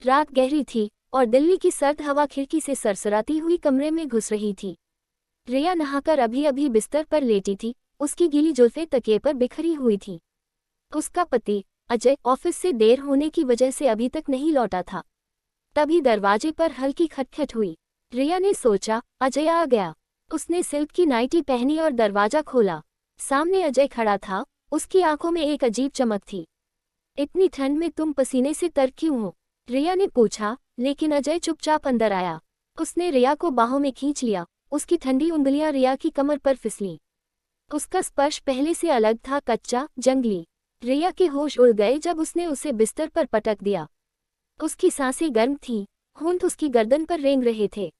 रात गहरी थी और दिल्ली की सर्द हवा खिड़की से सरसराती हुई कमरे में घुस रही थी। रिया नहाकर अभी अभी बिस्तर पर लेटी थी, उसकी गीली जुल्फें तकिए पर बिखरी हुई थी। उसका पति अजय ऑफिस से देर होने की वजह से अभी तक नहीं लौटा था। तभी दरवाजे पर हल्की खटखट हुई। रिया ने सोचा अजय आ गया। उसने सिल्क की नाइटी पहनी और दरवाजा खोला। सामने अजय खड़ा था, उसकी आंखों में एक अजीब चमक थी। इतनी ठंड में तुम पसीने से तर क्यों हो? रिया ने पूछा, लेकिन अजय चुपचाप अंदर आया। उसने रिया को बाहों में खींच लिया, उसकी ठंडी उंगलियां रिया की कमर पर फिसलीं। उसका स्पर्श पहले से अलग था, कच्चा, जंगली। रिया के होश उड़ गए जब उसने उसे बिस्तर पर पटक दिया। उसकी सांसें गर्म थीं, होंठ उसकी गर्दन पर रेंग रहे थे।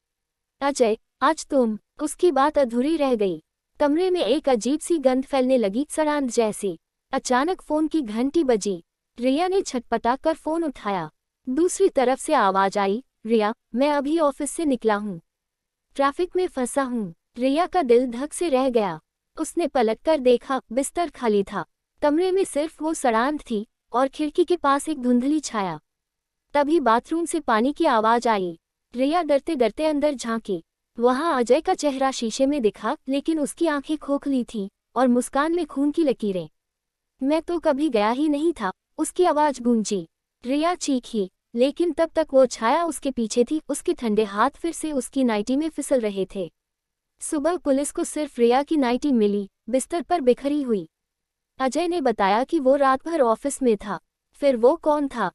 अजय, आज तुम। उसकी बात अधूरी रह गई। कमरे में एक अजीब सी गंध फैलने लगी, सड़ांध जैसी। अचानक फोन की घंटी बजी। रिया ने छटपटाकर फोन उठाया। दूसरी तरफ से आवाज आई, रिया, मैं अभी ऑफिस से निकला हूँ, ट्रैफिक में फंसा हूँ। रिया का दिल धक से रह गया। उसने पलटकर देखा, बिस्तर खाली था। कमरे में सिर्फ वो सड़ांध थी और खिड़की के पास एक धुंधली छाया। तभी बाथरूम से पानी की आवाज आई। रिया डरते डरते अंदर झांकी। वहां अजय का चेहरा शीशे में दिखा, लेकिन उसकी आंखें खोखली थीं और मुस्कान में खून की लकीरें। मैं तो कभी गया ही नहीं था, उसकी आवाज गूंजी। रिया चीखी, लेकिन तब तक वो छाया उसके पीछे थी। उसके ठंडे हाथ फिर से उसकी नाइटी में फिसल रहे थे। सुबह पुलिस को सिर्फ रिया की नाइटी मिली, बिस्तर पर बिखरी हुई। अजय ने बताया कि वो रात भर ऑफिस में था। फिर वो कौन था?